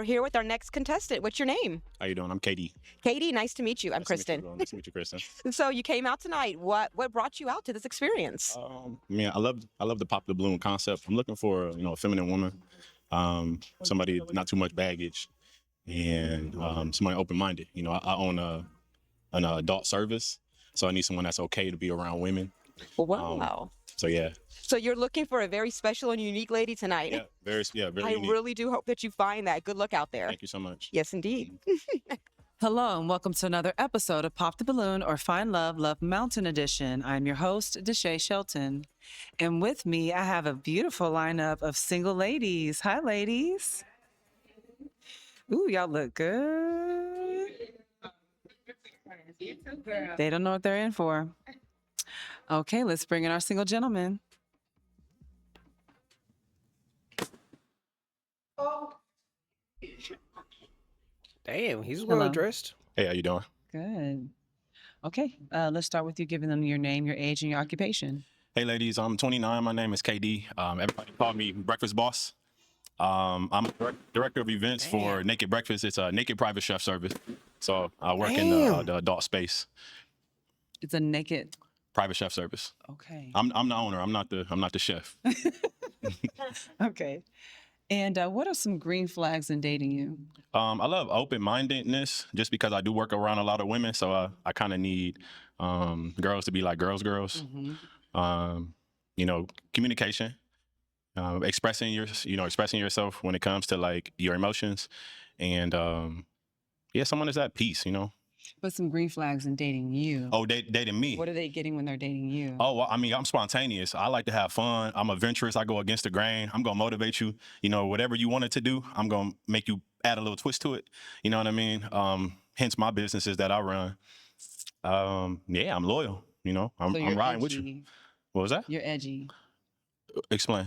We're here with our next contestant. What's your name? How you doing? I'm Katie. Katie, nice to meet you. I'm Nice to meet you, Kristen. girl. Nice to meet you, Kristen. So you came out tonight. What brought you out to this experience? I love the pop the balloon concept. I'm looking for a feminine woman, somebody not too much baggage, and somebody open minded. I own an adult service, so I need someone that's okay to be around women. Wow. So yeah. So you're looking for a very special and unique lady tonight. Very I unique. really do hope that you find that. Good luck out there. Thank you so much. Yes, indeed. Hello, and welcome to another episode of Pop the Balloon or Find Love, Love Mountain Edition. I'm your host, Deshae Shelton. And with me, I have a beautiful lineup of single ladies. Hi, ladies. Ooh, y'all look good. They don't know what they're in for. Okay, let's bring in our single gentlemen. Damn, he's Hello. well dressed. Hey, how you doing? Good. Okay, let's start with you giving them your name, your age, and your occupation. Hey, ladies. I'm 29. My name is KD. Everybody call me Breakfast Boss. I'm a director of events for Naked Breakfast. It's a naked private chef service. So I work in the adult space. It's a naked. Private chef service. Okay. I'm the owner. I'm not the chef. Okay. And what are some green flags in dating you? I love open-mindedness just because I do work around a lot of women. So I kind of need girls to be like girls. Communication, expressing yourself when it comes to like your emotions, and someone that's at peace. But some green flags in dating you. Oh, dating me. What are they getting when they're dating you? Oh, well, I'm spontaneous. I like to have fun. I'm adventurous. I go against the grain. I'm going to motivate you. Whatever you wanted to do, I'm going to make you add a little twist to it. You know what I mean? Hence my businesses that I run. I'm loyal. I'm riding with you. What was that? You're edgy. Explain.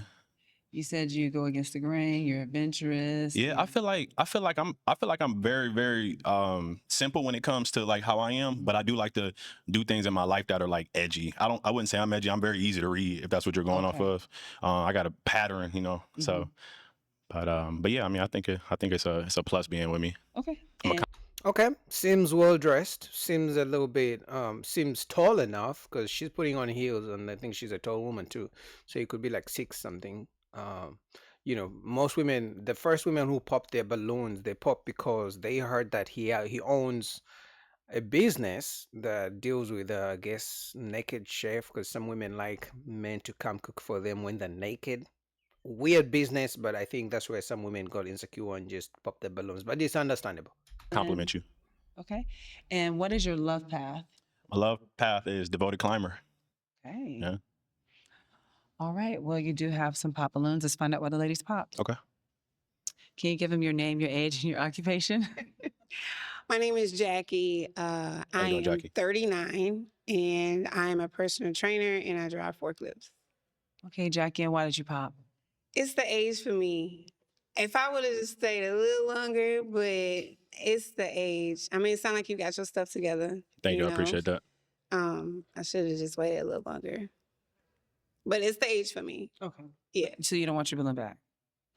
You said you go against the grain. You're adventurous. Yeah, I feel like I'm very, very simple when it comes to like how I am, but I do like to do things in my life that are like edgy. I wouldn't say I'm edgy. I'm very easy to read if that's what you're going off of. I got a pattern, So, but yeah, I think it's a plus being with me. Okay. Okay, seems well dressed. Seems a little bit seems tall enough because she's putting on heels, and I think she's a tall woman too. So it could be like 6 something. Most women, the first women who pop their balloons, they pop because they heard that he owns a business that deals with, I guess, naked chef. Because some women like men to come cook for them when they're naked. Weird business, but I think that's where some women got insecure and just pop their balloons. But it's understandable. Compliment you. Okay. And what is your love path? My love path is devoted climber. Okay. Yeah. All right. Well, you do have some pop balloons. Let's find out what the ladies popped. Okay. Can you give them your name, your age, and your occupation? My name is Jackie. I am Jackie? 39, and I'm a personal trainer, and I drive forklifts. Okay, Jackie, and why did you pop? It's the age for me. If I would have just stayed a little longer, but it's the age. It sounds like you got your stuff together. Thank you. I appreciate that. I should have just waited a little longer. But it's the age for me. Okay. Yeah. So you don't want your balloon back?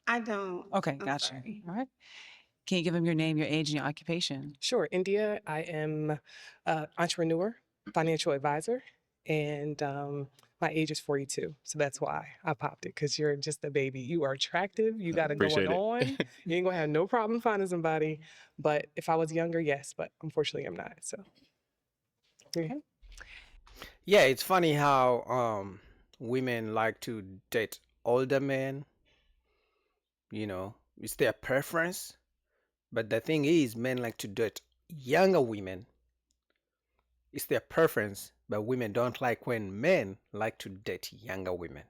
I don't. Okay, I'm gotcha. sorry. All right. Can you give them your name, your age, and your occupation? Sure. India, I am an entrepreneur, financial advisor, and my age is 42. So that's why I popped it, because you're just a baby. You are attractive. You got it going on. You ain't going to have no problem finding somebody. But if I was younger, yes. But unfortunately, I'm not. So, Okay. Yeah, it's funny how women like to date older men. It's their preference. But the thing is, men like to date younger women. It's their preference, but women don't like when men like to date younger women.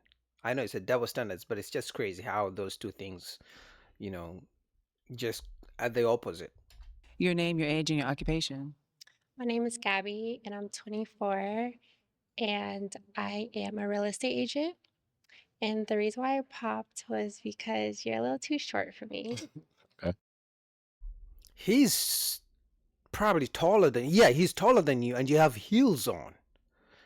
I know it's a double standards, but it's just crazy how those two things, just are the opposite. Your name, your age, and your occupation. My name is Gabby, and I'm 24, and I am a real estate agent. And the reason why I popped was because you're a little too short for me. He's probably taller than he's taller than you, and you have heels on.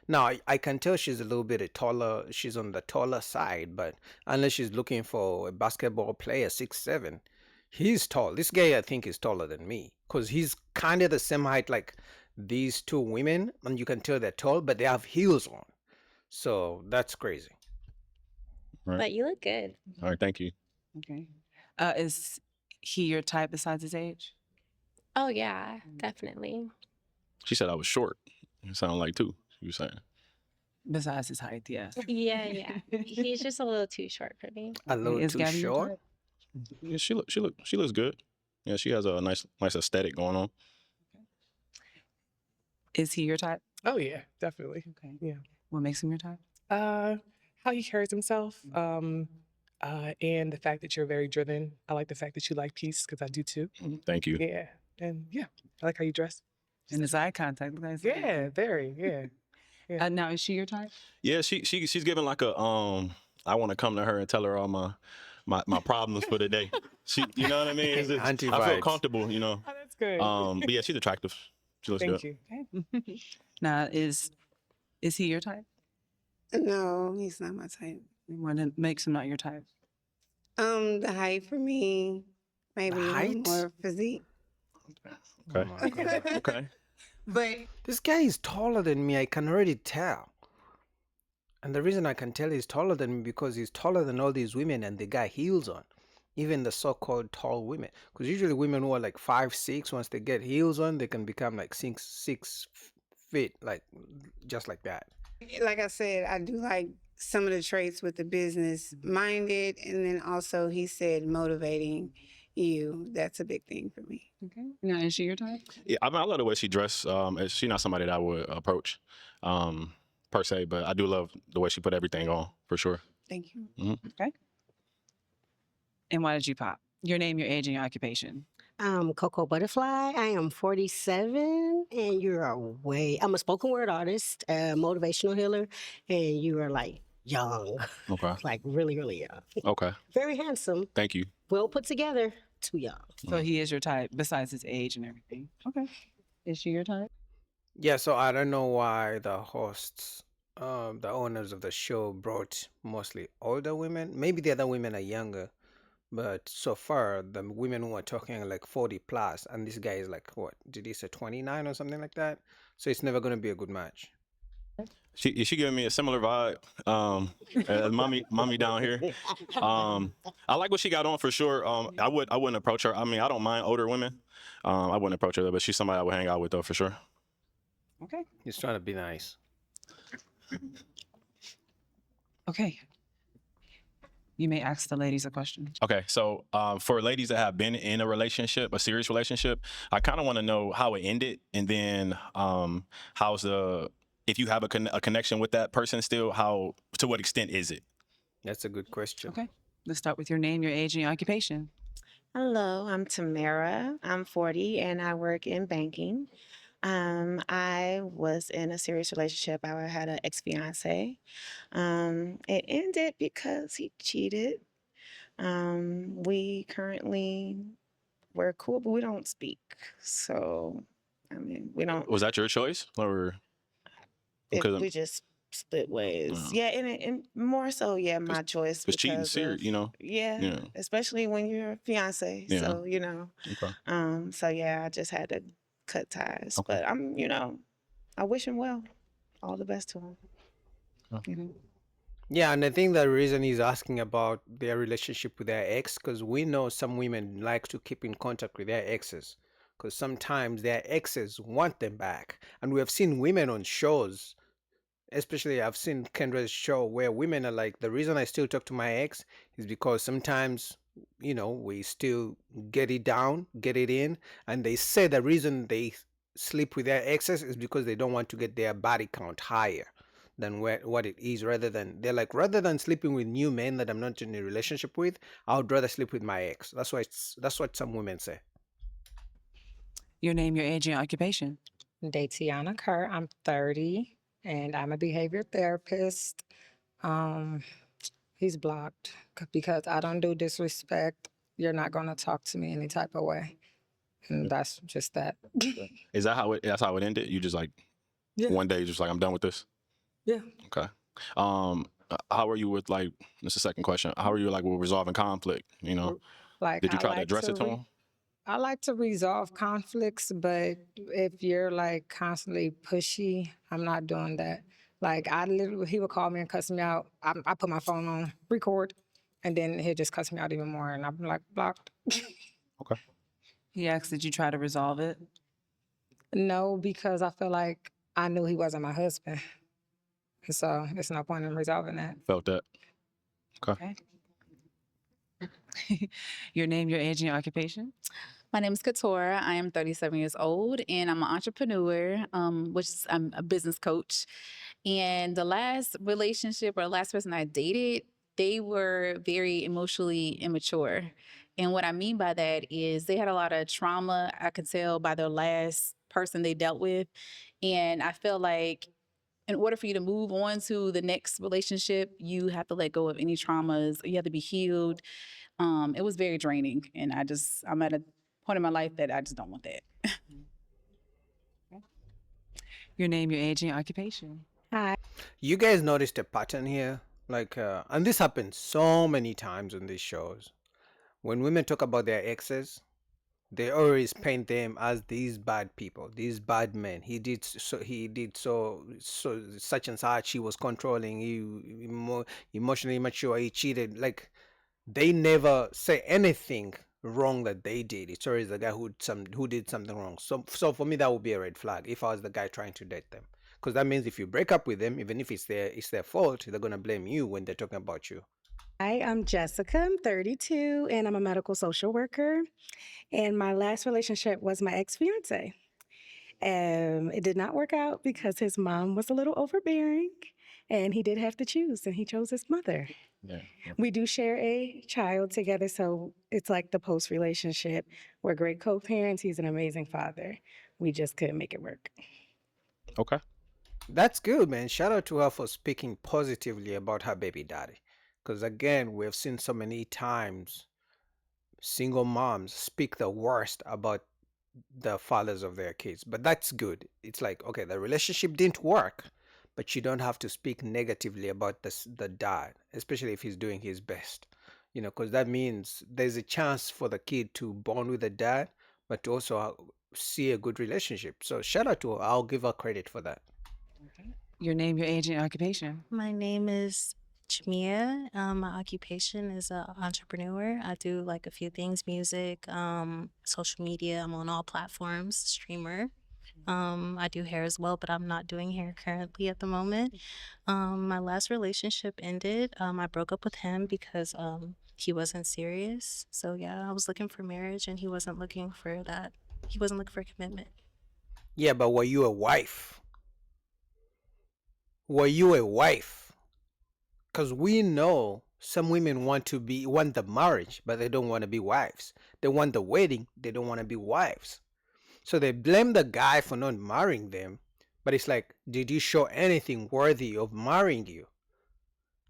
Now I can tell she's a little bit taller. She's on the taller side, but unless she's looking for a basketball player 6'7", He's tall. This guy, I think, is taller than me because he's kind of the same height like these two women, and you can tell they're tall, but they have heels on. So that's crazy. Right. But you look good. All right. Thank you. Okay. Is he your type besides his age? Oh yeah, definitely. She said I was short. You sound like two. You were saying. Besides his height, yes. Yeah. He's just a little too short for me. A little Is too Gabby your short. type? Yeah, she looks good. Yeah, she has a nice aesthetic going on. Is he your type? Oh yeah, definitely. Okay. Yeah. What makes him your type? How he carries himself, and the fact that you're very driven. I like the fact that you like peace because I do too. Thank you. Yeah, and yeah, I like how you dress. And his eye contact. Look at his Yeah, very. Yeah. now, is she your type? Yeah, she's giving like a I want to come to her and tell her all my problems for the day. You know what I mean? I feel Anti-vibes. comfortable, you know. Oh, that's good. But yeah, she's attractive. She looks Thank good. you. Okay. Now, is he your type? No, he's not my type. What makes him not your type? The height for me, maybe a little height? more physique. Okay. Oh my God. Okay. But This guy is taller than me. I can already tell. And the reason I can tell he's taller than me because he's taller than all these women and they got heels on. Even the so-called tall women. Because usually women who are like 5'6", once they get heels on, they can become like 6 feet, like just like that. like I said, I do like some of the traits with the business minded, and then also he said motivating you. That's a big thing for me. Okay. Now, is she your type? Yeah, I love the way she dressed. She's not somebody that I would approach, per se, but I do love the way she put everything on for sure. Thank you. Okay. And why did you pop? Your name, your age, and your occupation. Coco Butterfly. I am 47, and I'm a spoken word artist, a motivational healer, and you are like young, Okay. like really, really young. Okay. Very handsome, Thank you. well put together, too young. So he is your type, besides his age and everything. Okay. Is she your type? Yeah, so I don't know why the hosts, the owners of the show brought mostly older women. Maybe the other women are younger, but so far the women who are talking are like 40 plus, and this guy is like, what, did he say 29 or something like that? So it's never going to be a good match. She giving me a similar vibe. As mommy down here. I like what she got on for sure. I wouldn't approach her. I mean, I don't mind older women. I wouldn't approach her, but she's somebody I would hang out with though for sure. Okay. He's trying to be nice. Okay. You may ask the ladies a question. Okay, so for ladies that have been in a relationship, a serious relationship, I kind of want to know how it ended, and then if you have a connection with that person still, to what extent is it? That's a good question. Okay. Let's start with your name, your age, and your occupation. Hello, I'm Tamara. I'm 40 and I work in banking. I was in a serious relationship. I had an ex-fiance. It ended because he cheated. We're cool, but we don't speak. So, I mean, we don't. Was that your choice, or because We just split ways. Yeah, and more so, yeah, my choice. because cheating because serious, of- you know? Yeah, Yeah. especially when you're a fiance. Yeah. So, Okay. so yeah, I just had to cut ties. Okay. But I wish him well. All the best to him. Oh. Yeah, and I think the reason he's asking about their relationship with their ex, because we know some women like to keep in contact with their exes, because sometimes their exes want them back. And we have seen women on shows, especially I've seen Kendra's show where women are like, the reason I still talk to my ex is because sometimes, we still get it down, get it in. And they say the reason they sleep with their exes is because they don't want to get their body count higher than what it is, rather than sleeping with new men that I'm not in a relationship with, I would rather sleep with my ex. That's what some women say. Your name, your age, and your occupation. Datiana Kerr. I'm 30 and I'm a behavior therapist. He's blocked because I don't do disrespect. You're not going to talk to me any type of way. And that's just that. Is that's how it ended? You just like Yeah. one day, just like, I'm done with this? Yeah. Okay. How are you with, like, this is the second question. How are you, like, with resolving conflict, Like Did you try to address it to him? I like to resolve conflicts, but if you're like constantly pushy, I'm not doing that. Like I literally, he would call me and cuss me out. I put my phone on record, and then he'll just cuss me out even more, and I'm like blocked. Okay. He asked, did you try to resolve it? No, because I feel like I knew he wasn't my husband, so it's no point in resolving that. Felt that. Okay. Okay. Your name, your age, and your occupation? My name is Katora. I am 37 years old and I'm an entrepreneur, which is, I'm a business coach. And the last relationship or last person I dated, they were very emotionally immature. And what I mean by that is they had a lot of trauma, I could tell by the last person they dealt with. And I feel like in order for you to move on to the next relationship, you have to let go of any traumas. You have to be healed. It was very draining. And I'm at a point in my life that I just don't want that. Your name, your age, and your occupation? You guys noticed a pattern here? Like, and this happens so many times on these shows. When women talk about their exes, they always paint them as these bad people, these bad men. He did so such and such. He was controlling. Emotionally immature. He cheated. Like they never say anything wrong that they did. It's always the guy who did something wrong. So for me that would be a red flag if I was the guy trying to date them, because that means if you break up with them, even if it's their fault, they're gonna blame you when they're talking about you. Hi, I'm Jessica. I'm 32 and I'm a medical social worker. And my last relationship was my ex fiance. It did not work out because his mom was a little overbearing and he did have to choose, and he chose his mother. Yeah. We do share a child together, so it's like the post relationship. We're great co parents. He's an amazing father. We just couldn't make it work. Okay. That's good, man. Shout out to her for speaking positively about her baby daddy. Because again, we've seen so many times single moms speak the worst about the fathers of their kids. But that's good. It's like, okay, the relationship didn't work, but you don't have to speak negatively about the dad, especially if he's doing his best. Because that means there's a chance for the kid to bond with the dad, but to also see a good relationship. So shout out to her. I'll give her credit for that. Your name, your age, and your occupation? My name is Jamia. My occupation is an entrepreneur. I do like a few things: music, social media. I'm on all platforms, streamer. I do hair as well, but I'm not doing hair currently at the moment. My last relationship ended. I broke up with him because he wasn't serious. So yeah, I was looking for marriage, and he wasn't looking for that. He wasn't looking for commitment. Yeah, but were you a wife? Were you a wife? Because we know some women want the marriage, but they don't want to be wives. They want the wedding, they don't want to be wives. So they blame the guy for not marrying them. But it's like, did you show anything worthy of marrying you?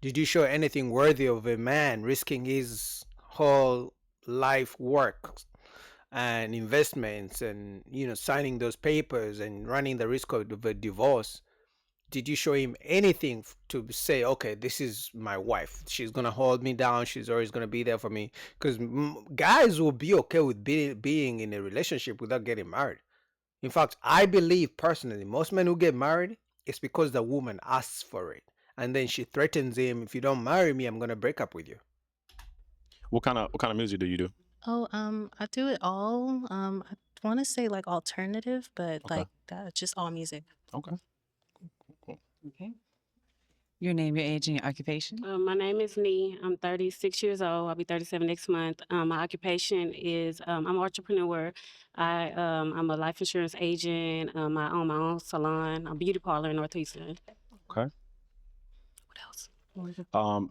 Did you show anything worthy of a man risking his whole life work and investments and signing those papers and running the risk of a divorce? Did you show him anything to say, okay, this is my wife, she's gonna hold me down, she's always gonna be there for me? Because guys will be okay with being in a relationship without getting married. In fact, I believe personally most men who get married, it's because the woman asks for it, and then she threatens him, if you don't marry me, I'm gonna break up with you. What kind of music do you do? Oh, I do it all. I want to say like alternative, but Okay. like just all music. Okay. Okay. Your name, your age, and your occupation? My name is Nee. I'm 36 years old. I'll be 37 next month. My occupation is I'm an entrepreneur. I'm a life insurance agent. I own my own salon, a beauty parlor in Northeastern. Okay. What else?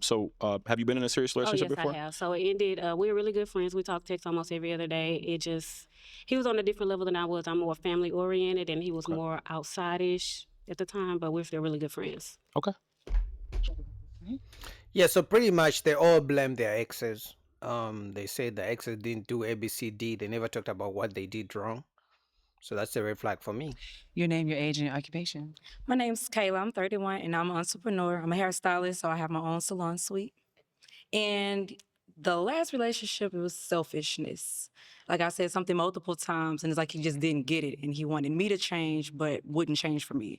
So have you been in a serious Oh relationship yes, before? I have. So it ended. We're really good friends. We talk text almost every other day. He was on a different level than I was. I'm more family oriented, and he was Okay. more outside-ish at the time. But we're still really good friends. Okay. Yeah, so pretty much they all blame their exes. They say the exes didn't do ABCD. They never talked about what they did wrong. So that's a red flag for me. Your name, your age, and your occupation? My name's Kayla. I'm 31 and I'm an entrepreneur. I'm a hairstylist, so I have my own salon suite. And The last relationship, it was selfishness. Like I said something multiple times, and it's like he just didn't get it, and he wanted me to change, but wouldn't change for me.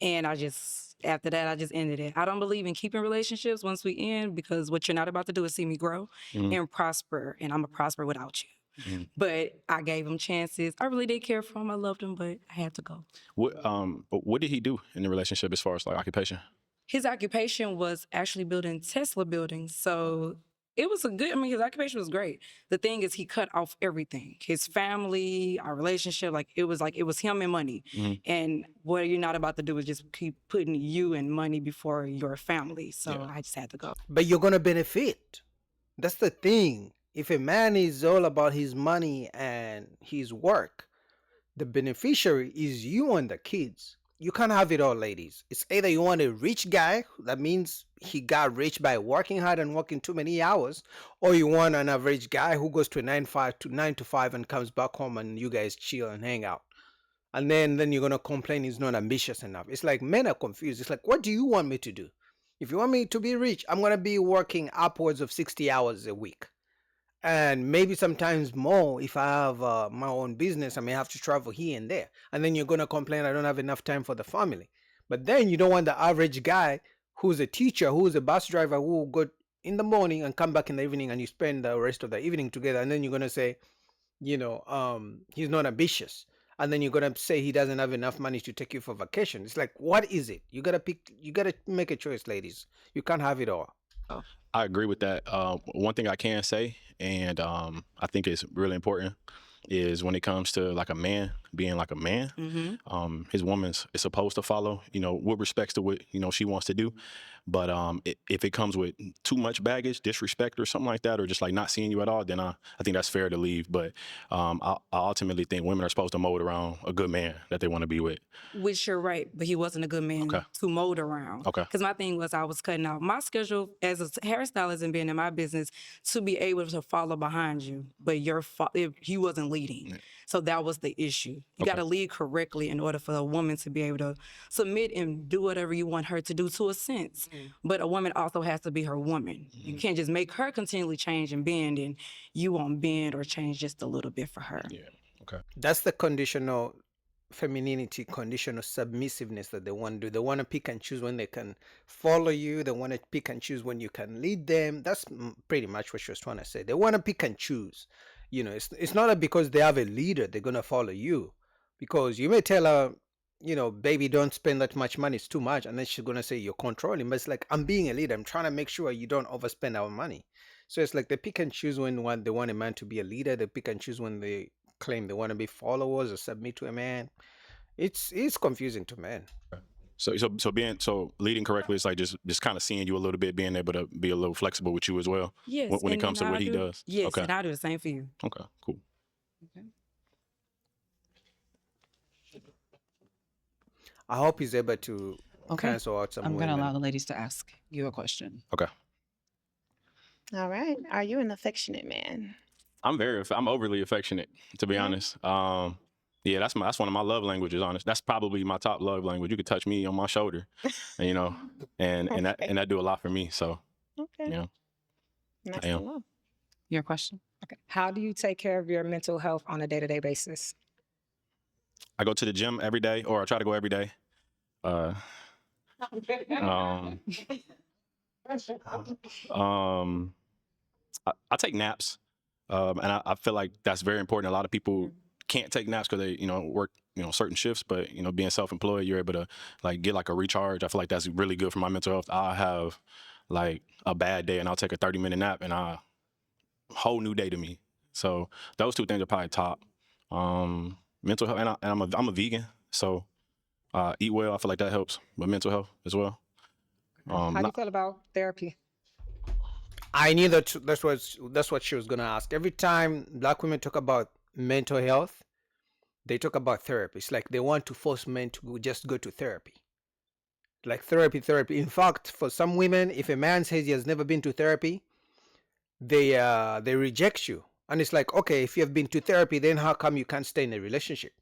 And after that, I just ended it. I don't believe in keeping relationships once we end because what you're not about to do is see me grow and prosper, and I'm a prosper without you. But I gave him chances. I really did care for him. I loved him, but I had to go. What did he do in the relationship as far as like occupation? His occupation was actually building Tesla buildings. So it was his occupation was great. The thing is he cut off everything. His family, our relationship, it was him and money. And what you're not about to do is just keep putting you and money before your family. So I just had to go. But you're gonna benefit. That's the thing. If a man is all about his money and his work, the beneficiary is you and the kids. You can't have it all, ladies. It's either you want a rich guy, that means he got rich by working hard and working too many hours, or you want an average guy who goes to a 9 to 5 and comes back home and you guys chill and hang out. And then you're gonna complain he's not ambitious enough. It's like men are confused. It's like, what do you want me to do? If you want me to be rich, I'm gonna be working upwards of 60 hours a week, and maybe sometimes more. If I have my own business, I may have to travel here and there, and then you're going to complain I don't have enough time for the family. But then you don't want the average guy who's a teacher, who's a bus driver, who will go in the morning and come back in the evening, and you spend the rest of the evening together, and then you're going to say, he's not ambitious, and then you're going to say he doesn't have enough money to take you for vacation. It's like, what is it? You got to make a choice, ladies. You can't have it all. I agree with that. One thing I can say, and I think it's really important, is when it comes to like a man being like a man, his woman's is supposed to follow, with respects to what, she wants to do. But if it comes with too much baggage, disrespect or something like that, or just like not seeing you at all, then I think that's fair to leave. But I ultimately think women are supposed to mold around a good man that they want to be with. Which you're right, but he wasn't a good man to mold around. Okay. Because my thing was I was cutting out my schedule as a hairstylist and being in my business to be able to follow behind you, but he wasn't leading. So that was the issue. You got to lead correctly in order for a woman to be able to submit and do whatever you want her to do to a sense. But a woman also has to be her woman. You can't just make her continually change and bend, and you won't bend or change just a little bit for her. Yeah. Okay. That's the conditional femininity, conditional submissiveness that they want to do. They want to pick and choose when they can follow you. They want to pick and choose when you can lead them. That's pretty much what she was trying to say. They want to pick and choose. It's not because they have a leader they're gonna follow you, because you may tell her, baby, don't spend that much money, it's too much, and then she's gonna say you're controlling. But it's like, I'm being a leader, I'm trying to make sure you don't overspend our money. So it's like they pick and choose when they want a man to be a leader. They pick and choose when they claim they want to be followers or submit to a man. It's confusing to men. So leading correctly is like just kind of seeing you a little bit, being able to be a little flexible with you as well. Yes. When it comes to what he does. Yes, Okay. and I do the same for you. Okay. Cool. Okay. I hope he's able to cancel out some I'm going to women. allow the ladies to ask you a question. Okay. All right. Are you an affectionate man? I'm overly affectionate, to be honest. Yeah, that's one of my love languages, honest. That's probably my top love language. You could touch me on my shoulder, and that do a lot for me. So, Okay. Nice I am. to know. Your question? Okay. How do you take care of your mental health on a day-to-day basis? I go to the gym every day, or I try to go every day. I take naps, and I feel like that's very important. A lot of people can't take naps because they work certain shifts, but being self-employed, you're able to get a recharge. I feel like that's really good for my mental health. I have a bad day and I'll take a 30-minute nap and whole new day to me. So those two things are probably top. Mental health, and I'm a vegan, so eat well. I feel like that helps with mental health as well. How do you feel about therapy? I knew that's what she was gonna ask. Every time Black women talk about mental health, they talk about therapy. It's like they want to force men to just go to therapy. Like therapy. In fact, for some women, if a man says he has never been to therapy, they reject you. And it's like, okay, if you have been to therapy, then how come you can't stay in a relationship?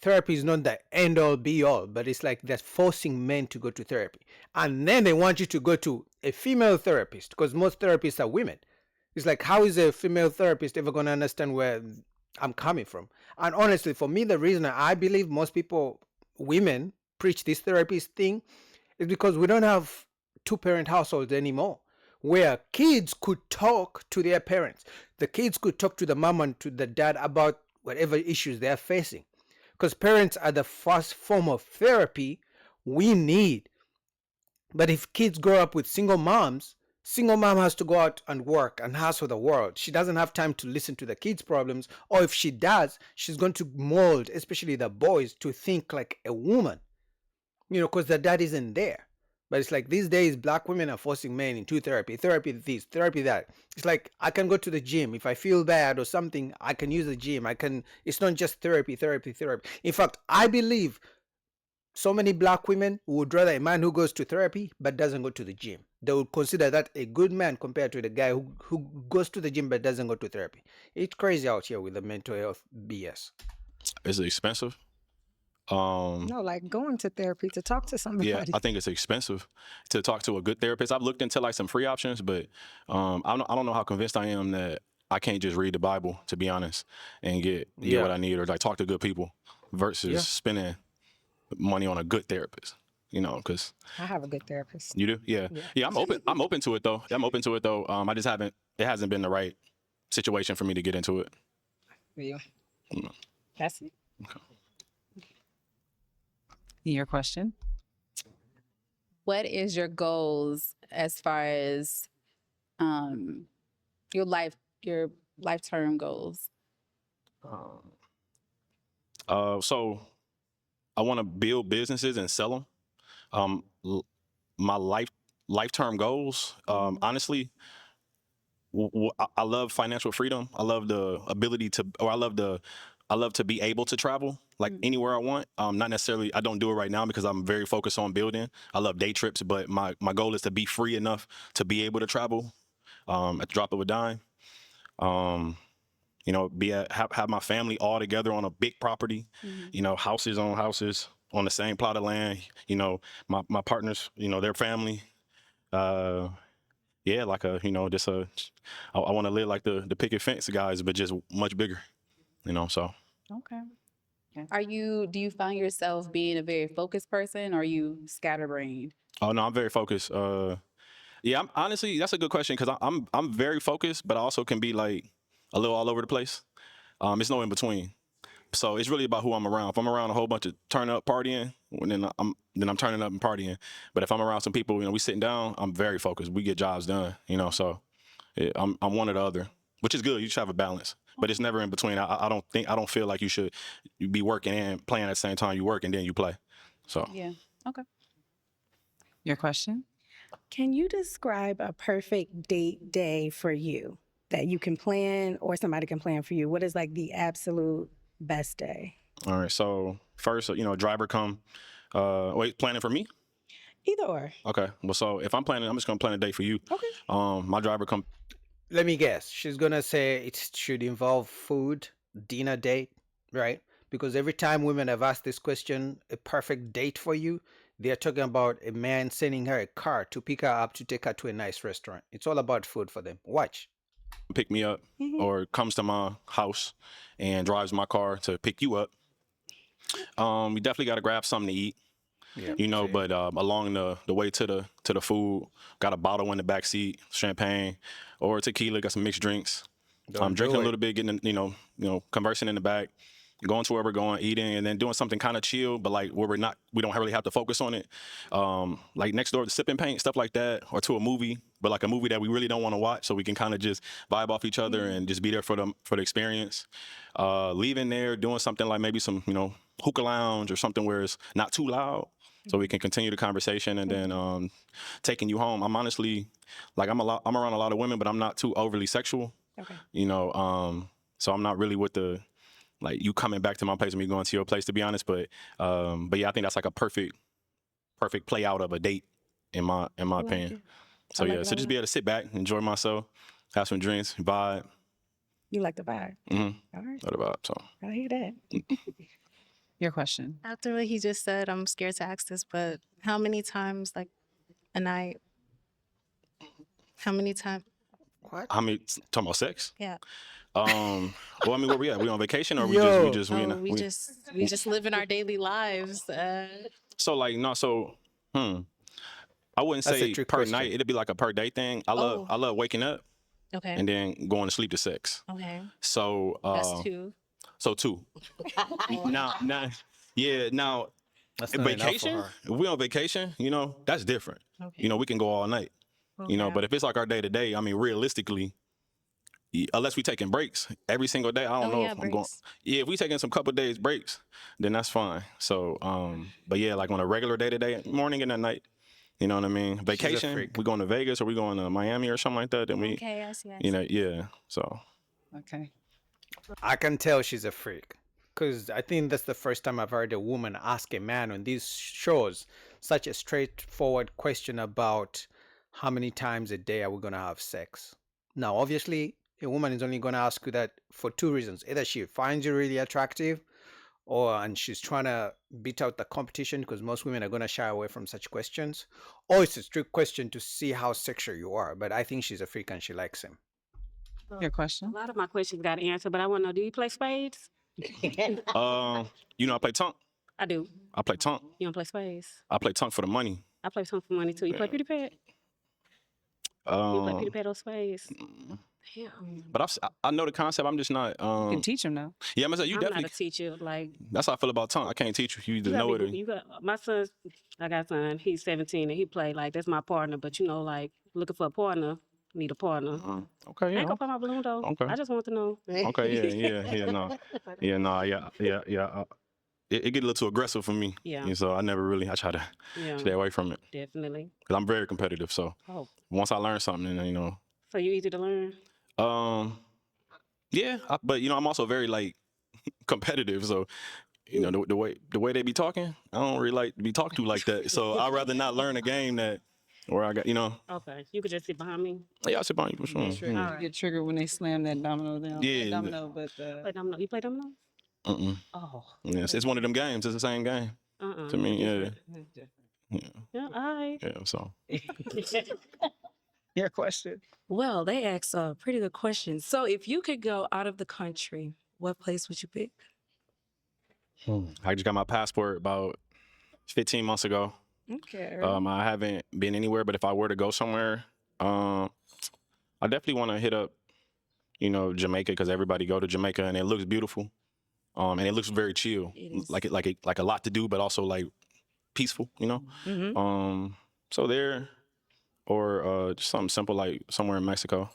Therapy is not the end all be all, but it's like they're forcing men to go to therapy. And then they want you to go to a female therapist, because most therapists are women. It's like, how is a female therapist ever going to understand where I'm coming from? And honestly, for me, the reason I believe most people, women, preach this therapist thing is because we don't have two-parent households anymore, where kids could talk to their parents. The kids could talk to the mom and to the dad about whatever issues they're facing. Because parents are the first form of therapy we need. But if kids grow up with single mom has to go out and work and hustle the world. She doesn't have time to listen to the kids' problems, or if she does, she's going to mold, especially the boys, to think like a woman, because the dad isn't there. But it's like these days, black women are forcing men into therapy, therapy this, therapy that. It's like I can go to the gym if I feel bad or something. I can use the gym. I can. It's not just therapy, therapy, therapy. In fact, I believe so many black women would rather a man who goes to therapy but doesn't go to the gym. They would consider that a good man compared to the guy who goes to the gym but doesn't go to therapy. It's crazy out here with the mental health BS. Is it expensive? No, like going to therapy to talk to somebody. Yeah, I think it's expensive to talk to a good therapist. I've looked into like some free options, but I don't know how convinced I am that I can't just read the Bible, to be honest, and get what I need, or like talk to good people versus spending money on a good therapist. Because I have a good therapist. you do, yeah. I'm open. I'm open to it though. I just haven't. It hasn't been the right situation for me to get into it. Yeah. Mm. That's it. Okay. Your question? What is your goals as far as your lifetime goals? So I want to build businesses and sell them. My lifetime goals, honestly, I love financial freedom. I love the ability to, or I love to be able to travel like anywhere I want. Not necessarily, I don't do it right now because I'm very focused on building. I love day trips, but my goal is to be free enough to be able to travel at the drop of a dime. Have my family all together on a big property, houses on houses on the same plot of land, my partners, their family. I want to live like the picket fence guys, but just much bigger, so. Okay. Do you find yourself being a very focused person, or are you scatterbrained? Oh no, I'm very focused. I'm honestly, that's a good question because I'm very focused, but I also can be like a little all over the place. It's no in between. So it's really about who I'm around. If I'm around a whole bunch of turn up partying, then I'm turning up and partying. But if I'm around some people, we sitting down, I'm very focused. We get jobs done, so I'm one or the other, which is good. You should have a balance, but it's never in between. I don't feel like you should be working and playing at the same time you work and then you play. So yeah, okay. Your question? Can you describe a perfect date day for you that you can plan or somebody can plan for you? What is like the absolute best day? All right. So first, driver come. Planning for me? Either or. Okay. Well, so if I'm planning, I'm just gonna plan a day for you. Okay. My driver come. Let me guess. She's gonna say it should involve food, dinner date, right? Because every time women have asked this question, a perfect date for you, they're talking about a man sending her a car to pick her up to take her to a nice restaurant. It's all about food for them. Watch. Pick me up or comes to my house and drives my car to pick you up. We definitely got to grab something to eat. Yeah, but along the way to the food, got a bottle in the back seat, champagne or tequila, got some mixed drinks. I'm drinking a little bit, getting conversing in the back, going to where we're going, eating, and then doing something kind of chill, but like where we don't really have to focus on it. Like next door to sipping paint, stuff like that, or to a movie, but like a movie that we really don't want to watch, so we can kind of just vibe off each other and just be there for the experience. Leaving there, doing something like maybe some hookah lounge or something where it's not too loud, so we can continue the conversation, and then taking you home. I'm honestly like I'm around a lot of women, but I'm not too overly sexual. Okay. So I'm not really with the like you coming back to my place and me going to your place, to be honest. But yeah, I think that's like a perfect play out of a date in my opinion. So yeah, so just be able to sit back, enjoy myself, have some drinks, vibe. You like the vibe. Mm-hmm. All right. What about so? I hear that. Your question. After what he just said, I'm scared to ask this, but how many times, like a night? How many times? What? How many talking about sex? Yeah. Well, I mean, where we at? We on vacation or Yo. We just living our daily lives. So like no, so I wouldn't That's a say trick per question. night. It'd be like a per day thing. I love waking up Okay. and then going to sleep to sex. Okay. So That's two. So 2. now yeah, now That's not enough for vacation, her. if we on vacation, you know, that's different. Okay. You know, we can go all night. You know, Okay. but if it's like our day to day, I mean, realistically, unless we taking breaks every single day, I don't know yeah, if I'm going. breaks. Yeah, if we taking some couple days breaks, then that's fine. So, but yeah, like on a regular day to day, morning and at night, you know what I mean? Vacation, freak. we going to Vegas or we going to Miami or something like that. Then we, Okay, I see. you know, yeah. So Okay. I can tell she's a freak. Because I think that's the first time I've heard a woman ask a man on these shows such a straightforward question about how many times a day are we going to have sex. Now, obviously, a woman is only going to ask you that for 2 reasons. Either she finds you really attractive and she's trying to beat out the competition because most women are going to shy away from such questions, or it's a strict question to see how sexual you are. But I think she's a freak and she likes him. Your question? A lot of my questions got answered, but I want to know: do you play spades? you know, I play tongue. I do. I play tongue. You don't play spades? I play tongue for the money. I play something for money too. You play Peter Pat? You play Peter Um, Pat or spades? Damn. but I know the concept. I'm just not. You can teach them now. Yeah, I'm gonna say you I'm definitely. not a teacher. Like That's how I feel about tongue. I can't teach you. You either you got know me. it or. You got my son. I got a son. He's 17 and he play like that's my partner. But you know, like looking for a partner, need a partner. Okay, I yeah. ain't gonna pop my balloon though. Okay. I just want to know. Okay, yeah, no, yeah. It get a little too aggressive for me. Yeah. And so I try to Yeah. stay away from it Definitely. because I'm very competitive. So Oh. once I learn something, then you know. So you easy to learn? Yeah, but you know, I'm also very like competitive. So you know, the way they be talking, I don't really like to be talked to like that. So I'd rather not learn a game that where I got, you know. Okay. You could just sit behind me. Yeah, I sit behind you for sure. Sure, you get triggered when they slam that domino down. Yeah, Not domino, but Play domino. You play domino? Oh. Yes, it's one of them games. It's the same game. To me, yeah. Yeah, all right. Yeah, so. Your question. Well, they asked a pretty good question. So if you could go out of the country, what place would you pick? I just got my passport about 15 months ago. Okay. I haven't been anywhere, but if I were to go somewhere, I definitely want to hit up, you know, Jamaica because everybody go to Jamaica and it looks beautiful, and it looks very chill, like a lot to do, but also like peaceful, you know. Mm-hmm. So there, or just something simple like somewhere in Mexico.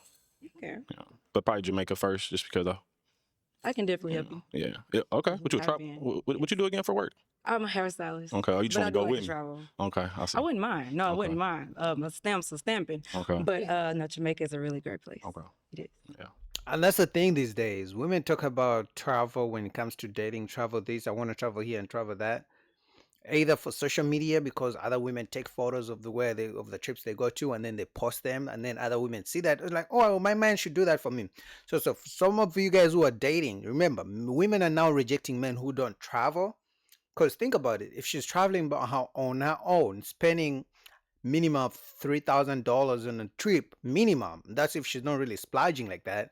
Okay. Yeah. But probably Jamaica first, just because I can definitely help you. Yeah. Okay. What you Caribbean. what you do again for work? I'm a hairstylist. Okay. Oh, you just but want I to do go like with to me? travel. Okay. I see. I wouldn't mind. No, I Okay. wouldn't mind. Stamps are stamping. Okay. But no, Jamaica is a really great place. Okay. It is. Yeah. And that's the thing these days. Women talk about travel when it comes to dating, travel this, I want to travel here and travel that. Either for social media because other women take photos of the trips they go to and then they post them and then other women see that it's like, oh, my man should do that for me. So some of you guys who are dating, remember, women are now rejecting men who don't travel. Because think about it, if she's traveling on her own, spending minimum of $3,000 on a trip, minimum, that's if she's not really splurging like that.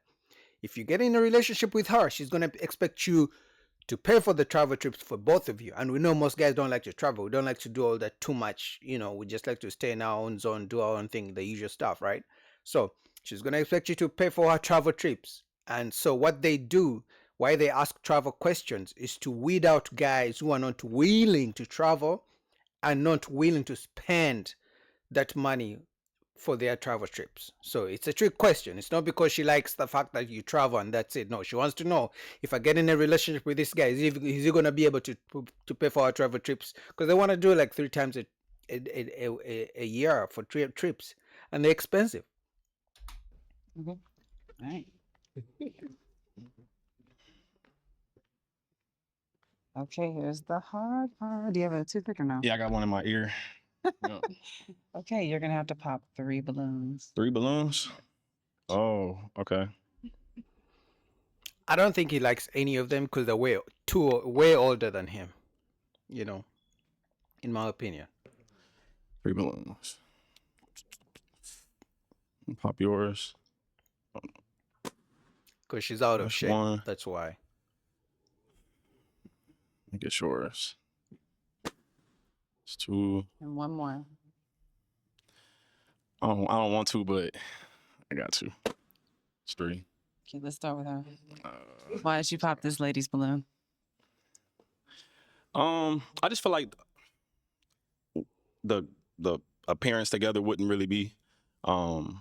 If you get in a relationship with her, she's going to expect you to pay for the travel trips for both of you. And we know most guys don't like to travel. We don't like to do all that too much. You know, we just like to stay in our own zone, do our own thing, the usual stuff, right? So she's going to expect you to pay for her travel trips. And so what they do, why they ask travel questions, is to weed out guys who are not willing to travel and not willing to spend that money for their travel trips. So it's a trick question. It's not because she likes the fact that you travel and that's it. No, she wants to know, if I get in a relationship with this guy, is he going to be able to pay for our travel trips? Because they want to do like 3 times a year for trips, and they're expensive. Mm-hmm. All right. Okay, here's the hard part. Do you have a toothpick or no? Yeah, I got one in my ear. Yeah. Okay, you're gonna have to pop 3 balloons. 3 balloons? Oh, okay. I don't think he likes any of them because they're way older than him. You know, in my opinion. 3 balloons. Pop yours. Because she's out of That's shape. one. That's why. I guess yours. It's two. And one more. I don't want to, but I got to. It's three. Okay, let's start with her. Uh, Why did you pop this lady's balloon? I just feel like the appearance together wouldn't really be that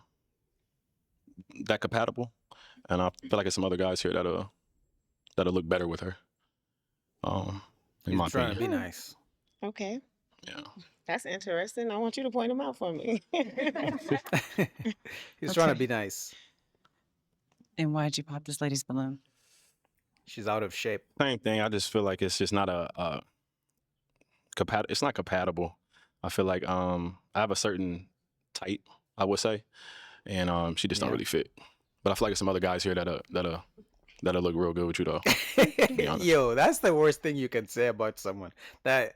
compatible, and I feel like there's some other guys here that'll look better with her. In my He's trying opinion. to be nice. Okay. Yeah. That's interesting. I want you to point them out for me. He's trying to Okay. be nice. And why did you pop this lady's balloon? She's out of shape. Same thing. I just feel like it's just not it's not compatible. I feel like I have a certain type, I would say, and she just don't Yeah. really fit. But I feel like there's some other guys here that'll look real good with you though. To be honest. Yo, that's the worst thing you can say about someone. That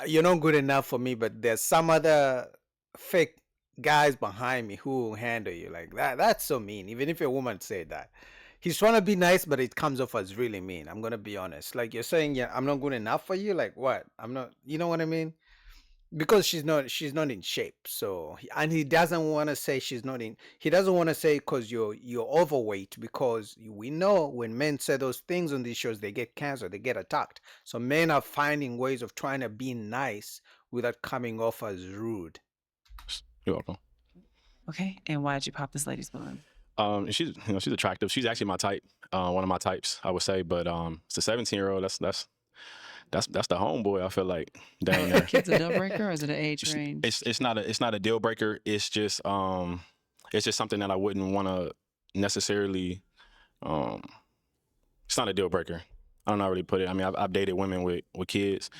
you're not good enough for me, but there's some other fake guys behind me who will handle you like that. That's so mean. Even if a woman said that, he's trying to be nice, but it comes off as really mean. I'm gonna be honest. Like you're saying, yeah, I'm not good enough for you. Like what? I'm not. You know what I mean? Because she's not in shape. So and he doesn't want to say she's not in. He doesn't want to say because you're overweight, because we know when men say those things on these shows, they get cancer, they get attacked. So men are finding ways of trying to be nice without coming off as rude. You're welcome. Okay. And why did you pop this lady's balloon? And she's attractive. She's actually my type. One of my types, I would say. But it's a 17-year-old. That's the homeboy. I feel like dang there. Kid's a deal breaker, or is it an age range? It's not a deal breaker. It's just something that I wouldn't want to necessarily. It's not a deal breaker. I don't know how to really put it. I mean, I've dated women with kids.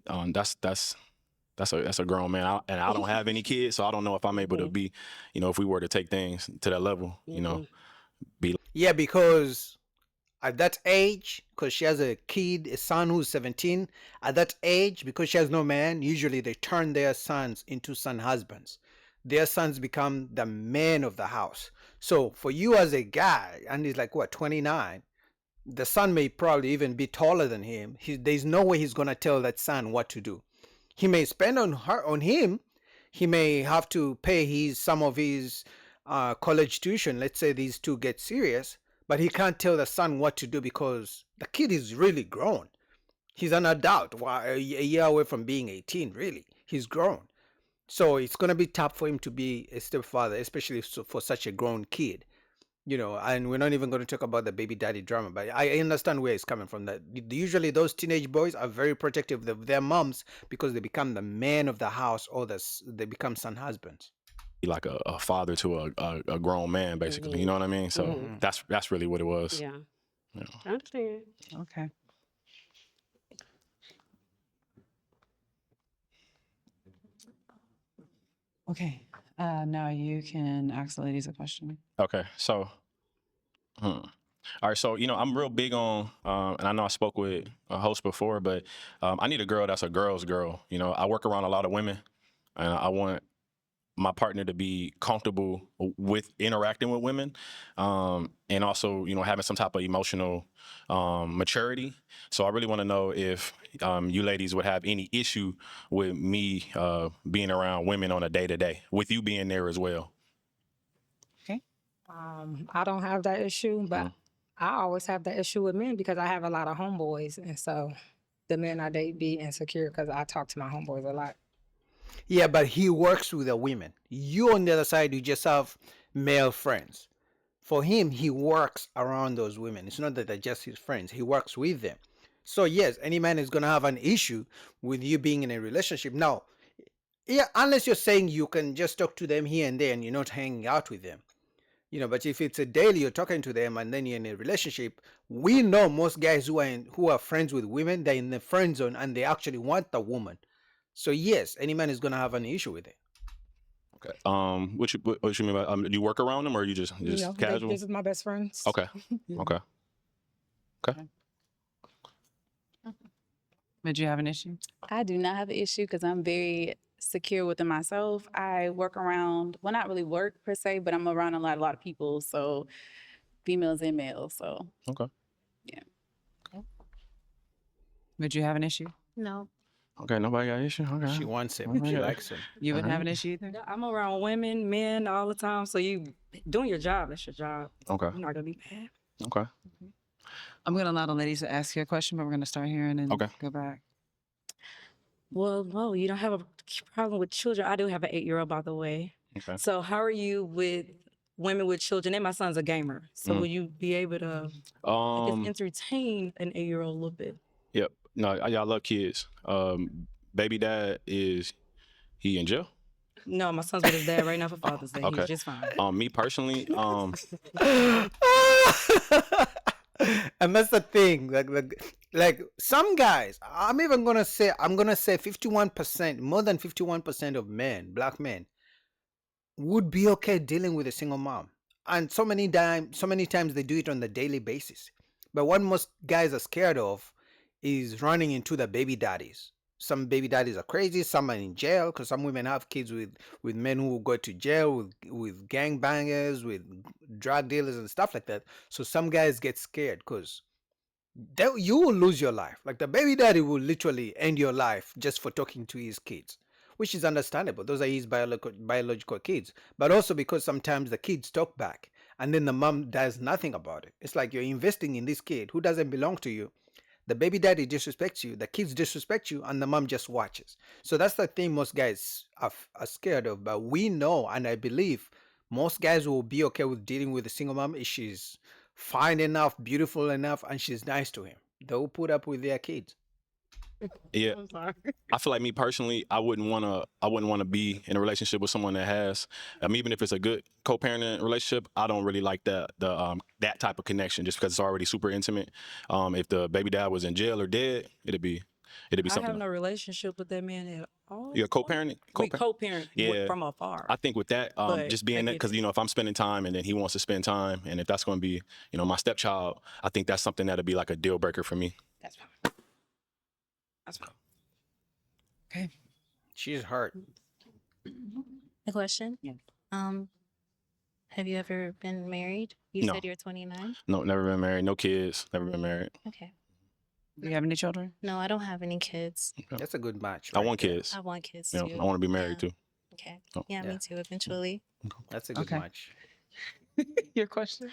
That's a grown man, and I don't have any kids, so I don't know if I'm able to be, if we were to take things to that level, Yeah, because at that age, because she has a kid, a son who's 17, at that age, because she has no man, usually they turn their sons into son husbands. Their sons become the men of the house. So for you as a guy, and he's like, what, 29, the son may probably even be taller than him. There's no way he's going to tell that son what to do. He may spend on him. He may have to pay some of his college tuition. Let's say these two get serious, but he can't tell the son what to do because the kid is really grown. He's an adult, a year away from being 18, really. He's grown. So it's going to be tough for him to be a stepfather, especially for such a grown kid. And we're not even going to talk about the baby daddy drama, but I understand where it's coming from. That usually those teenage boys are very protective of their moms because they become the man of the house, or they become son husbands. like a father to a grown man, basically. You know what I mean? So that's really what it was. Yeah. Yeah. I understand. Okay. Okay. Now you can ask the ladies a question. Okay, so, all right, so I'm real big on, and I know I spoke with a host before, but I need a girl that's a girl's girl. I work around a lot of women, and I want my partner to be comfortable with interacting with women, and also having some type of emotional maturity. So I really want to know if you ladies would have any issue with me being around women on a day-to-day, with you being there as well. Okay. I don't have that issue, but I always have that issue with men because I have a lot of homeboys, and so the men I date be insecure because I talk to my homeboys a lot. Yeah, but he works with the women. You on the other side, you just have male friends. For him, he works around those women. It's not that they're just his friends. He works with them. So yes, any man is gonna have an issue with you being in a relationship. Now, yeah, unless you're saying you can just talk to them here and there and you're not hanging out with them. But if it's a daily, you're talking to them and then you're in a relationship, we know most guys who are friends with women, they're in the friend zone and they actually want the woman. So yes, any man is gonna have an issue with it. Okay. What you mean by do you work around them, or you just casual? This is my best friends. Okay. Yeah. Okay. Did you have an issue? I do not have an issue because I'm very secure within myself, I work around, well, not really work per se, but I'm around a lot of people. So females and males. So Okay. yeah. Would you have an issue? No. Okay. Nobody got issue. Okay. She wants him. Okay. She likes him. You wouldn't have Alright. an issue either? Yeah, I'm around women, men all the time. So you doing your job, that's your job. Okay. You're not gonna be mad. Okay. I'm going to allow the ladies to ask you a question, but we're going to start here and then Okay. go back. Well, no, you don't have a problem with children. I do have an 8-year-old, by the way. Okay. So how are you with women with children? And my son's a gamer. So will you be able to, I guess, entertain an 8-year-old a little bit? Yep. No, I love kids. Baby dad is he in jail? No, my son's with his dad right now for Father's Day. Okay. He's just fine. Me personally, And that's the thing. Like some guys, I'm gonna say 51%, more than 51% of men, black men, would be okay dealing with a single mom. And so many times they do it on the daily basis. But what most guys are scared of is running into the baby daddies. Some baby daddies are crazy. Some are in jail because some women have kids with men who go to jail with gangbangers, with drug dealers and stuff like that. So some guys get scared because you will lose your life. Like the baby daddy will literally end your life just for talking to his kids, which is understandable. Those are his biological kids. But also because sometimes the kids talk back and then the mom does nothing about it. It's like you're investing in this kid who doesn't belong to you. The baby daddy disrespects you, the kids disrespect you, and the mom just watches. So that's the thing most guys are scared of. But we know, and I believe most guys will be okay with dealing with a single mom if she's fine enough, beautiful enough, and she's nice to him. They'll put up with their kids. Yeah. I'm sorry. I feel like me personally, I wouldn't want to be in a relationship with someone that has, even if it's a good co-parenting relationship, I don't really like that type of connection just because it's already super intimate. If the baby dad was in jail or dead, it'd be I something. have no relationship with that man at all. Yeah, co-parenting. We co-parent Yeah. from afar. I think with that, But just being that, because if I'm spending time and then he wants to spend time, and if that's going to be, my stepchild, I think that's something that'd be like a deal breaker for me. That's fine. That's fine. Okay. She's hurt. A question? Yeah. Have you ever been married? You No. said you're 29? No, never been married. No kids. Never been married. Okay. Do you have any children? No, I don't have any kids. That's a good match. I right want there. kids. I want kids Yeah, too. I want to be married Yeah. too. Okay. Oh. Yeah, Yeah. me too, eventually. That's a good Okay. match. Your question?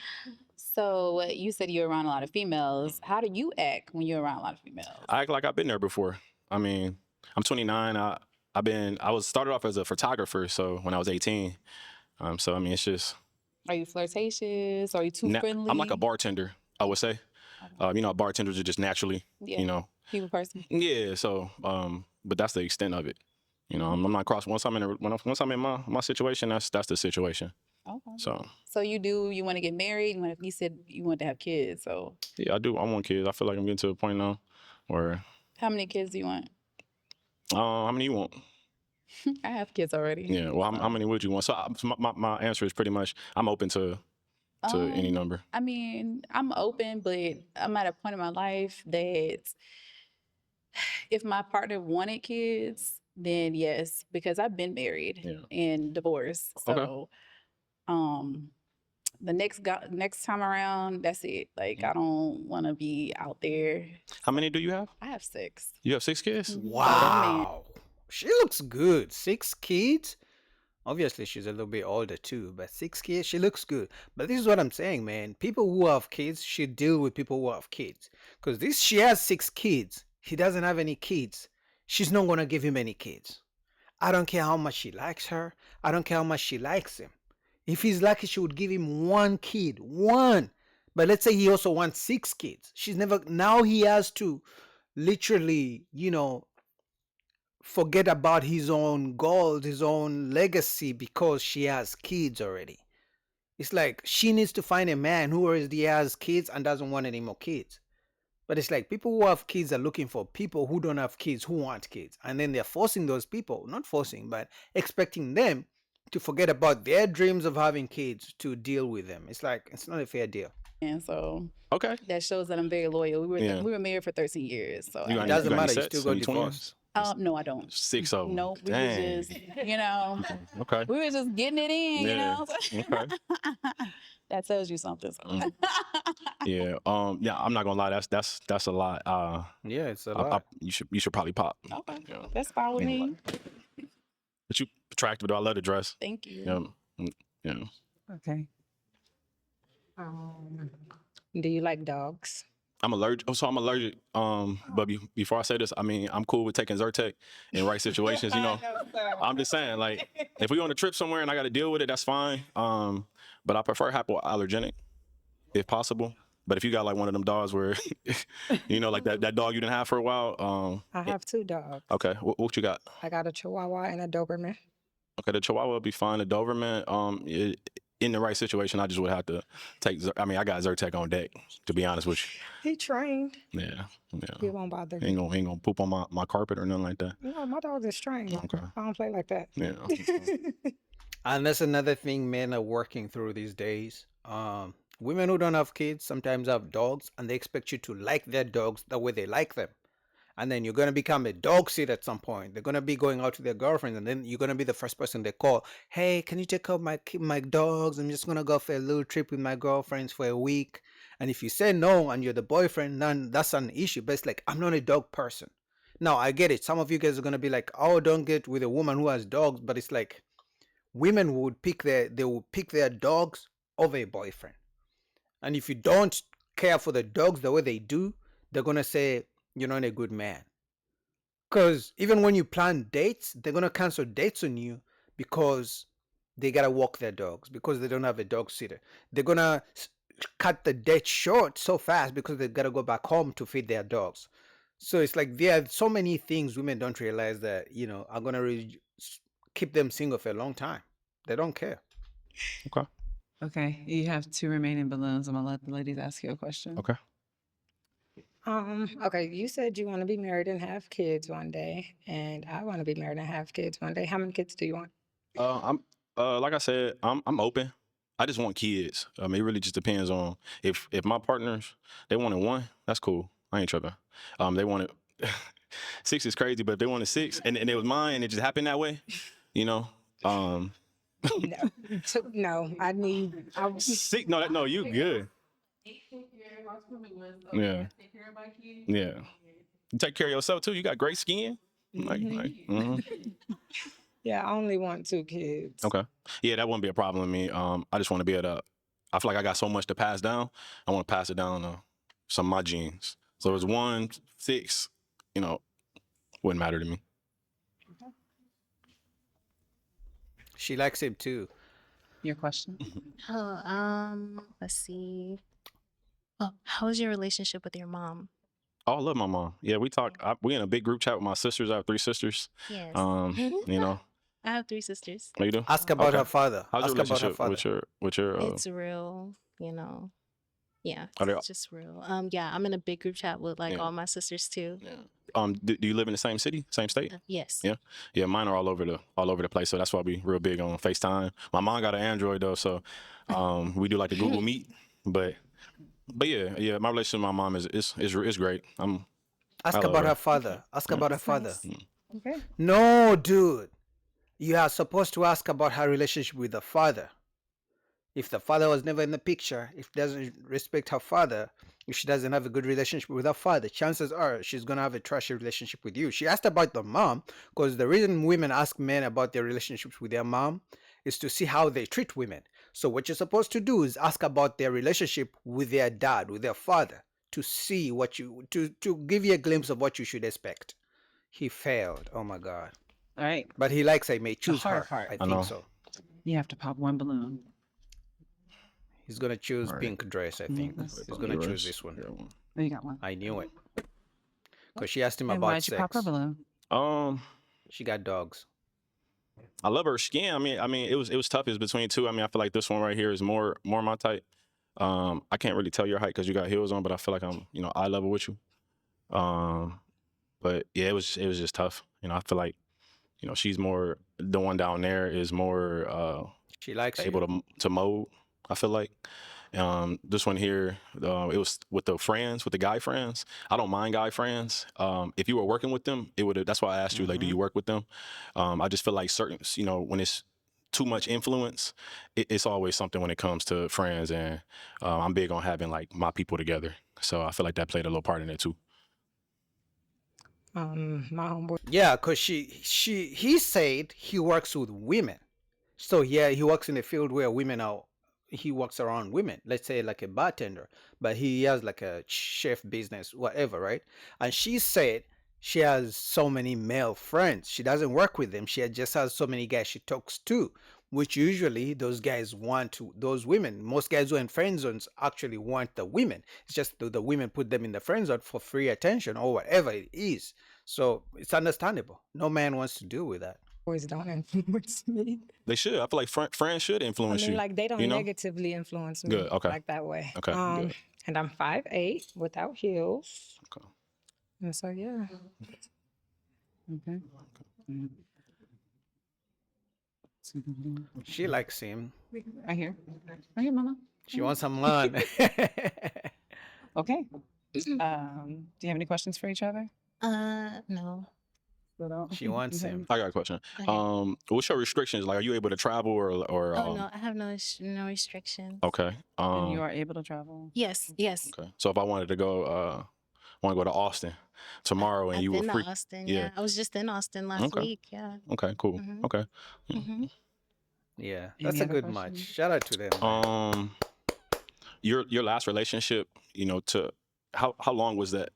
So you said you're around a lot of females. How do you act when you're around a lot of females? I act like I've been there before. I mean, I'm 29. I was started off as a photographer, so when I was 18. So I mean, it's just. Are you flirtatious? Are you too friendly? I'm like a bartender, I would say. Bartenders are just naturally, people person. Yeah. So, but that's the extent of it. I'm not cross. Once I'm in my situation, that's the situation. Okay. So you want to get married? You said you want to have kids. So yeah, I do. I want kids. I feel like I'm getting to a point now where. How many kids do you want? How many you want? I have kids already. Yeah. Well, how many would you want? So my answer is pretty much I'm open to any number. I mean, I'm open, but I'm at a point in my life that if my partner wanted kids, then yes, because I've been married and divorced. So, the next time around, that's it. Like, I don't want to be out there. How many do you have? I have 6. You have 6 kids? Wow. She looks good. 6 kids. Obviously, she's a little bit older too, but 6 kids, she looks good. But this is what I'm saying, man. People who have kids should deal with people who have kids. Because she has 6 kids. He doesn't have any kids. She's not going to give him any kids. I don't care how much she likes her. I don't care how much she likes him. If he's lucky, she would give him 1 kid. 1. But let's say he also wants 6 kids. Now he has to literally, forget about his own goals, his own legacy because she has kids already. It's like she needs to find a man who already has kids and doesn't want any more kids. But it's like people who have kids are looking for people who don't have kids who want kids. And then they're forcing those people, not forcing, but expecting them to forget about their dreams of having kids to deal with them. It's like, it's not a fair deal. And so okay, that shows that I'm very loyal. We were married for 13 years. So it doesn't matter. You still got divorced. No, I don't. 6 of them. Nope. We was Dang. just, you know, Okay. we were just getting it in, you Yeah. know. Okay. That tells you something. So. Yeah. Yeah. I'm not gonna lie. That's a lot. Yeah, it's a lot. You should probably pop. Okay. Yeah. That's fine with me. But you attractive though. I love the dress. Thank you. Yeah. Yeah. Okay. Do you like dogs? I'm allergic. Oh, so I'm allergic. But before I say this, I mean, I'm cool with taking Zyrtec in right situations. You know, I'm just saying, like, if we on a trip somewhere and I got to deal with it, that's fine. But I prefer hypoallergenic if possible. But if you got like one of them dogs where, you know, like that dog you didn't have for a while. I have 2 dogs. Okay, what you got? I got a Chihuahua and a Doberman. Okay, the Chihuahua will be fine. The Doberman, in the right situation, I just would have to take. I mean, I got Zyrtec on deck, to be honest with He trained. you. Yeah, He yeah. won't bother. Ain't gonna poop on my carpet or nothing like that. No, my dog is trained. Okay. I don't play like that. Yeah. And that's another thing men are working through these days. Women who don't have kids sometimes have dogs, and they expect you to like their dogs the way they like them. And then you're going to become a dog sitter at some point. They're going to be going out with their girlfriends, and then you're going to be the first person they call. Hey, can you take out my dogs? I'm just going to go for a little trip with my girlfriends for a week. And if you say no and you're the boyfriend, then that's an issue. But it's like, I'm not a dog person. Now, I get it. Some of you guys are going to be like, oh, don't get with a woman who has dogs. But it's like, women would pick their dogs over a boyfriend. And if you don't care for the dogs the way they do, they're going to say, you're not a good man. Because even when you plan dates, they're going to cancel dates on you because they got to walk their dogs, because they don't have a dog sitter. They're going to cut the date short so fast because they got to go back home to feed their dogs. So it's like there are so many things women don't realize that, you know, are going to really keep them single for a long time. They don't care. Okay. Okay. You have 2 remaining balloons. I'm going to let the ladies ask you a question. Okay. Okay, you said you want to be married and have kids one day, and I want to be married and have kids one day. How many kids do you want? I'm like I said, I'm open. I just want kids. It really just depends on if my partners they wanted 1, that's cool. I ain't tripping. They wanted 6 is crazy, but if they wanted 6 and it was mine and it just happened that way, you know. No, no, I need. 6? No, you good. Yeah. Yeah. You take care of yourself too. You got great skin. Yeah, I only want 2 kids. Okay. Yeah, that wouldn't be a problem with me. I just want to be able to. I feel like I got so much to pass down. I want to pass it down to some of my genes. So it was 1, 6. You know, wouldn't matter to me. She likes him too. Your question? Let's see. Oh, how was your relationship with your mom? Oh, I love my mom. Yeah, we talk. We in a big group chat with my sisters. I have 3 sisters. Yes. You know. I have 3 sisters. Oh, you do? Ask about her father. How's your Ask about her relationship father. with your It's real, you know. Yeah, Are they- it's just real. Yeah, I'm in a big group chat with like Yeah. all my sisters too. do you live in the same city, same state? Yes. Yeah, mine are all over the place, so that's why we real big on FaceTime. My mom got an Android though, so we do like the Google Meet, but yeah, my relationship with my mom is great. Ask I love about her. her father. Ask about her father. Okay. No, dude. You are supposed to ask about her relationship with the father. If the father was never in the picture, if doesn't respect her father, if she doesn't have a good relationship with her father, chances are she's gonna have a trashy relationship with you. She asked about the mom because the reason women ask men about their relationships with their mom is to see how they treat women. So what you're supposed to do is ask about their relationship with their dad, with their father, to see to give you a glimpse of what you should expect. He failed. Oh my God. All right. But he likes I may choose hard her. part. I I know. think so. You have to pop 1 balloon. He's gonna choose All right. pink dress, I think. He's gonna choose this one. Oh, you got 1. I knew it. Because she asked him And about why'd you pop her sex. balloon? She got dogs. I love her skin. I mean, it was tough. It's between 2. I mean, I feel like this one right here is more my type. I can't really tell your height because you got heels on, but I feel like I'm, eye level with you. But yeah, it was just tough. I feel like, she's more, the one down there is more She likes able you. to mold, I feel like. This one here, it was with the guy friends. I don't mind guy friends. If you were working with them, it would. That's why I asked you, like, do you work with them? I just feel like certain, when it's too much influence, it's always something when it comes to friends, and I'm big on having like my people together. So I feel like that played a little part in it too. My homeboy. Yeah, because he said he works with women. So yeah, he works in a field where women are. He works around women. Let's say like a bartender, but he has like a chef business, whatever, right? And she said she has so many male friends. She doesn't work with them. She just has so many guys she talks to, which usually those guys want to. Those women, most guys who are in friend zones actually want the women. It's just the women put them in the friend zone for free attention or whatever it is. So it's understandable. No man wants to deal with that. Boys don't influence me. They should. I feel like friends should I influence mean, you. like they don't You know? negatively influence me Good. Okay. like that way. Okay. Good. And I'm 5'8" without heels. Okay. And so yeah. Okay. She likes him. Right here. Right here, mama. She wants some man. Okay. Do you have any questions for each other? No. She wants him. I got a question. Okay. What's your restrictions? Like, are you able to travel or Oh no, I have no restrictions. Okay. And you are able to travel? Yes, yes. Okay. So if I wanted to go, want to go to Austin tomorrow, and I've you were been free. to Austin. Yeah. I was just in Austin last Okay. week. Yeah. Okay. Cool. Mhm. Okay. Mhm. Yeah, Any that's a other good questions? match. Shout out to them. Man. Your last relationship, to how long was that?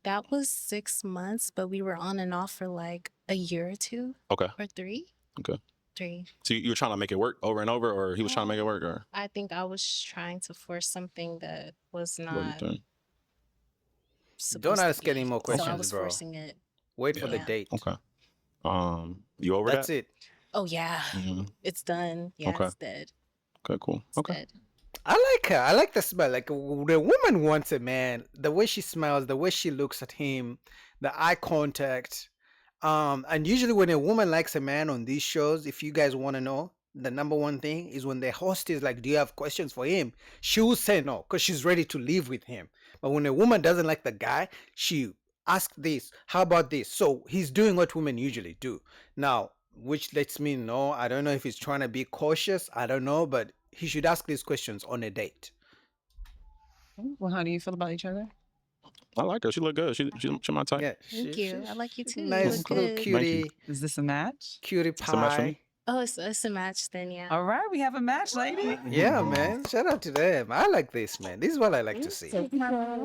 That was 6 months, but we were on and off for like a year or two Okay. or three. Okay. 3. So you were trying to make it work over and over, or he was trying to make it work, or I think I was trying to force something that was what do you not think? Don't supposed to ask any be. more So I questions, was bro. forcing it. Wait for the Yeah. date. Okay. You over That's that? it. Oh yeah, Mhm. it's done. Yeah, Okay. it's dead. Okay. Cool. It's Okay. dead. I like her. I like the smile. Like the woman wants a man. The way she smiles, the way she looks at him, the eye contact. And usually when a woman likes a man on these shows, if you guys want to know, the number one thing is when the host is like, "Do you have questions for him?" She will say no because she's ready to live with him. But when a woman doesn't like the guy, she asks this, "How about this?" So he's doing what women usually do. Now, which lets me know, I don't know if he's trying to be cautious. I don't know, but he should ask these questions on a date. Well, how do you feel about each other? I like her. She look good. She my type. Yeah, Thank you. I like you she's too. a You nice look little good. Thank you. cutie, Is this a match? cutie It's a match for pie. me. Oh, it's a match then, yeah. All right, we have a match, lady. Yeah, man. Shout out to them. I like this, man. This is what I like to see.